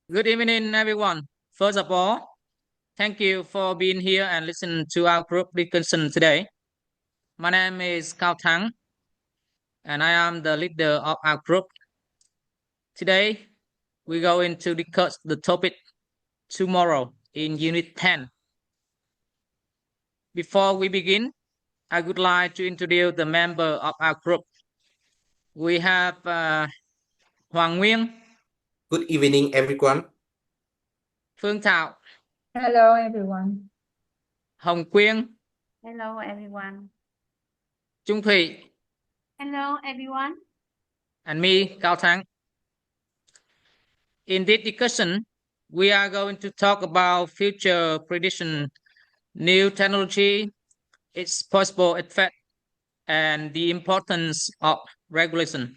Good evening, everyone. First of all, thank you for being here and listening to our group discussion today. My name is Thắng, and I am the leader of our group. Today, we're going to discuss the topic tomorrow in Unit 10. Before we begin, I would like to introduce the member of our group. We have Hoàng Nguyên, Good evening, everyone. Phương Thảo, Hello, everyone. Hồng Quyên, Hello, everyone. Chung Thủy, Hello, everyone. and me, Thắng. In this discussion, we are going to talk about future prediction, new technology, its possible effect, and the importance of regulation.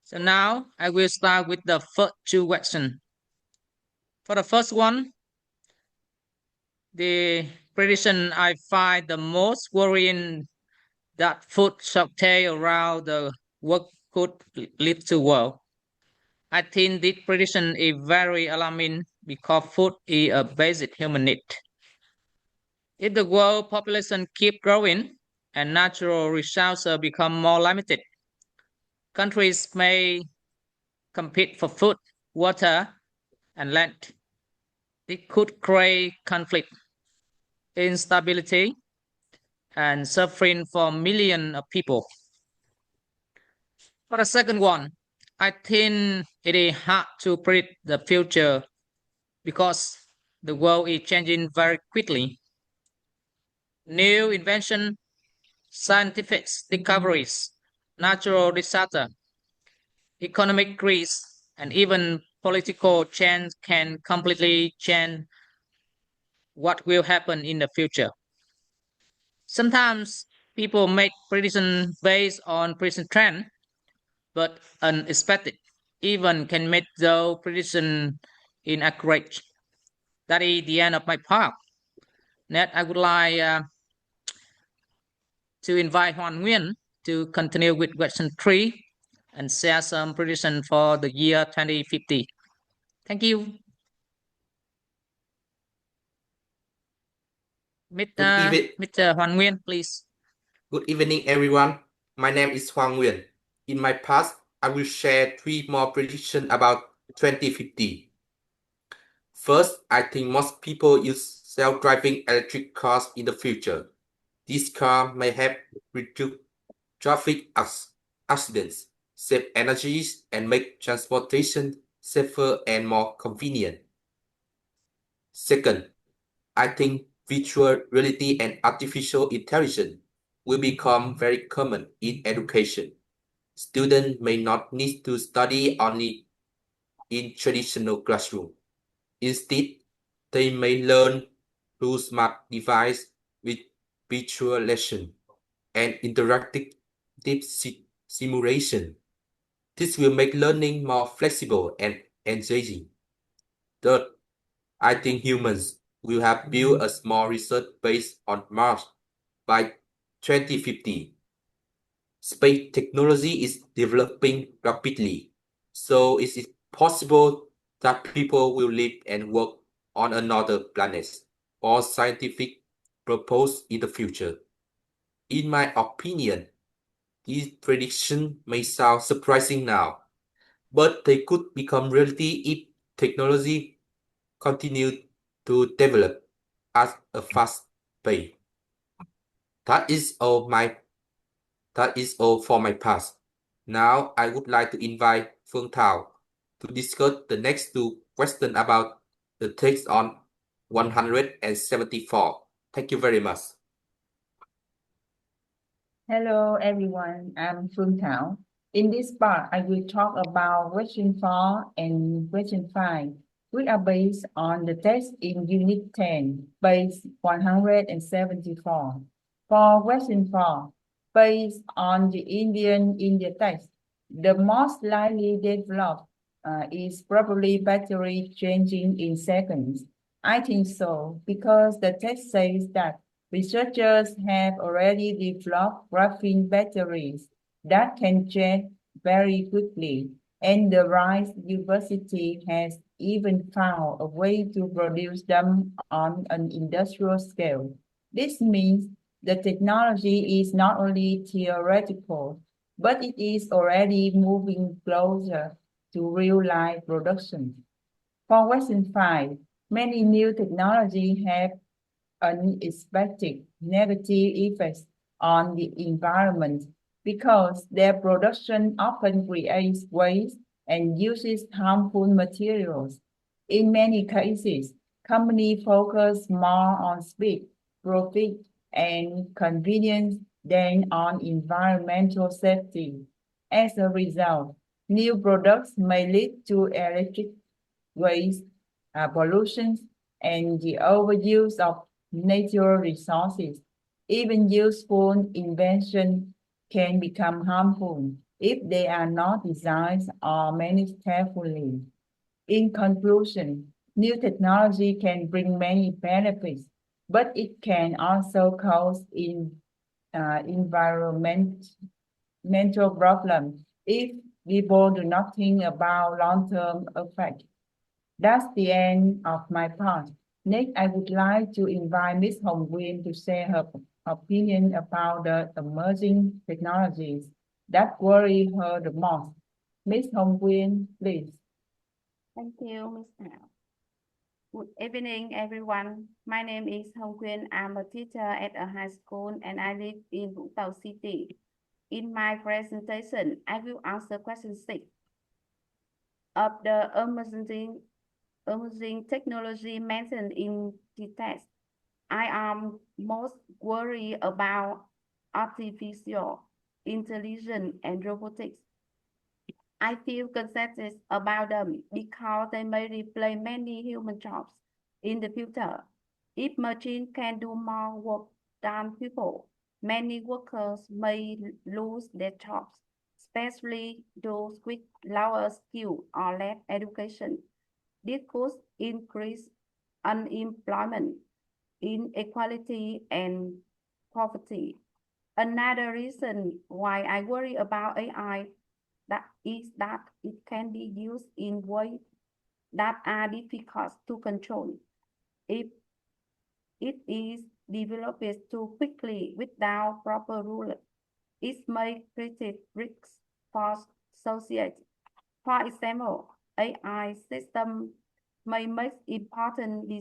So now I will start with the first two questions. For the first one, the prediction I find the most worrying that food shortage around the world could lead to war. I think this prediction is very alarming because food is a basic human need. If the world population keep growing and natural resources become more limited, countries may compete for food, water, and land. It could create conflict, instability, and suffering for millions of people. For the second one, I think it is hard to predict the future because the world is changing very quickly. New invention, scientific discoveries, natural disaster, economic crisis, and even political change can completely change what will happen in the future. Sometimes people make predictions based on present trend, but unexpected even can make those predictions inaccurate. That is the end of my part. Next, I would like to invite Nguyên to continue with question 3 and share some prediction for the year 2050. Thank you. Mr. Nguyên, please. Good evening, everyone. My name is Nguyên. In my past, I will share 3 more predictions about 2050. First, I think most people use self-driving electric cars in the future. These cars may help reduce traffic accidents, save energy, and make transportation safer and more convenient. Second, I think virtual reality and artificial intelligence will become very common in education. Students may not need to study only in traditional classroom. Instead, they may learn through smart devices with virtual lesson and interactive simulation. This will make learning more flexible and engaging. Third, I think humans will have built a small research base on Mars by 2050. Space technology is developing rapidly, so it is possible that people will live and work on another planet or scientific purpose in the future. In my opinion, these predictions may sound surprising now, but they could become reality if technology continues to develop at a fast pace. That is all for my past. Now I would like to invite Phương Thảo to discuss the next 2 questions about the text on 174. Thank you very much. Hello, everyone. I'm Phương Thảo. In this part, I will talk about question 4 and question 5, which are based on the text in Unit 10, page 174. For question 4, based on the India text, the most likely developed is probably battery changing in seconds. I think so, because the text says that researchers have already developed graphene batteries that can change very quickly, and the Rice University has even found a way to produce them on an industrial scale. This means the technology is not only theoretical, but it is already moving closer to real-life production. For Western 5, many new technologies have unexpected negative effects on the environment because their production often creates waste and uses harmful materials. In many cases, companies focus more on speed, profit, and convenience than on environmental safety. As a result, new products may lead to electric waste, pollution, and the overuse of natural resources. Even useful inventions can become harmful if they are not designed or managed carefully. In conclusion, new technology can bring many benefits, but it can also cause environmental problems if people do not think about long-term effects. That's the end of my part. Next, I would like to invite Ms. Hồng Quyên to share her opinion about the emerging technologies that worry her the most. Ms. Hồng Quyên, please. Thank you, Ms. Thảo. Good evening, everyone. My name is Hồng Quyên. I'm a teacher at a high school and I live in Vũng City. In my presentation, I will answer question 6 of the emerging technology mentioned in the text. I am most worried about artificial intelligence and robotics. I feel concerned about them because they may replace many human jobs in the future. If machines can do more work than people, many workers may lose their jobs, especially those with lower skill or less education. This could increase unemployment, inequality, and poverty. Another reason why I worry about AI is that it can be used in ways that are difficult to control. If it is developed too quickly without proper rules, it may create risks for society. For example, AI systems may make important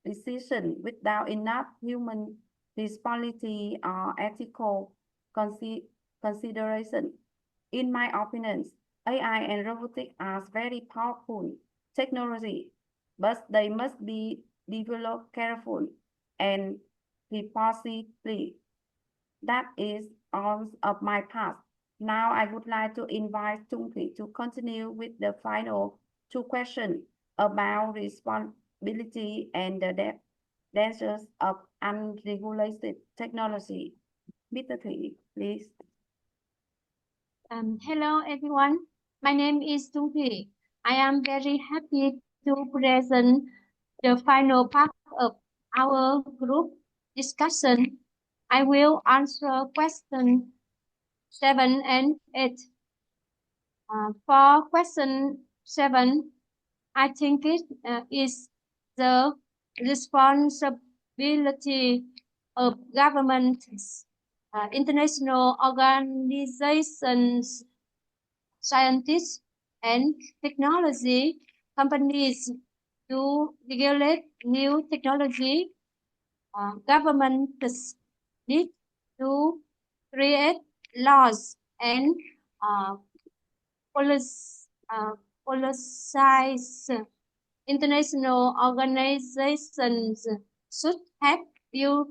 decisions without enough human responsibility or ethical consideration. In my opinion, AI and robotics are very powerful technology, but they must be developed carefully and responsibly. That is all of my part. Now I would like to invite Chung to continue with the final 2 questions about responsibility and the dangers of unregulated technology. Mr. Thủy, please. Hello everyone, my name is Chung. I am very happy to present the final part of our group discussion. I will answer questions 7 and 8. For question 7, I think it is the responsibility of governments, international organizations, scientists, and technology companies to regulate new technology. Governments need to create laws and policies. International organizations should have built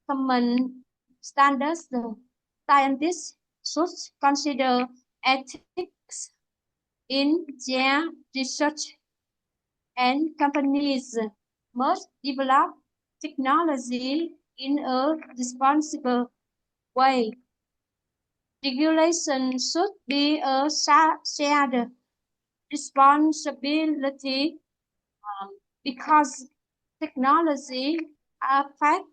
common standards. Scientists should consider ethics in their research, and companies must develop technology in a responsible way. Regulation should be a shared responsibility because technology affects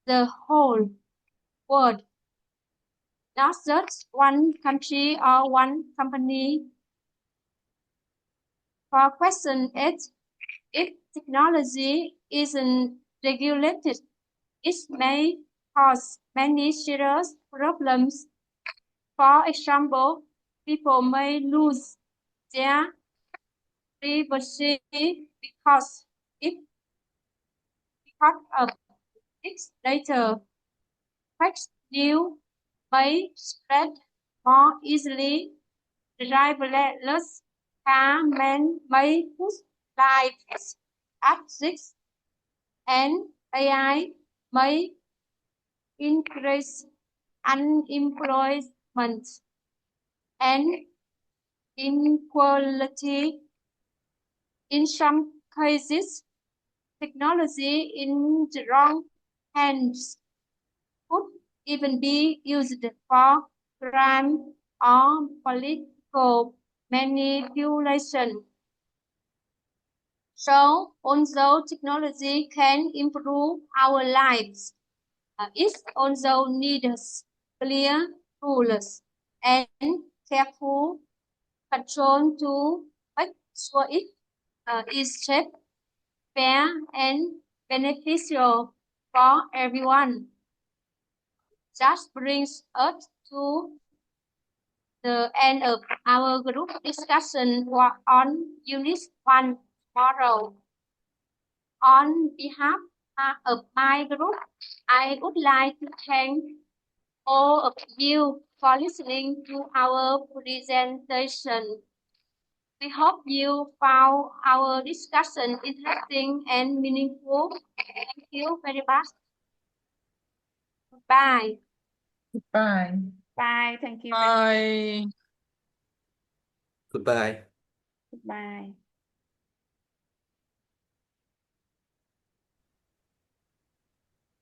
the whole world, not just one country or one company. For question 8, if technology isn't regulated, it may cause many serious problems. For example, people may lose their privacy because of its later. Fake news may spread more easily. Driverless car may put lives at risk, and AI may increase unemployment and inequality. In some cases, technology in the wrong hands could even be used for crime or political manipulation. So, although technology can improve our lives, it also needs clear rules and careful control to make sure it is safe, fair, and beneficial for everyone. That brings us to the end of our group discussion on Unit 1 tomorrow. On behalf of my group, I would like to thank all of you for listening to our presentation. We hope you found our discussion interesting and meaningful. Thank you very much. Bye. Bye. Bye. Thank you very much. Bye. Goodbye. Goodbye.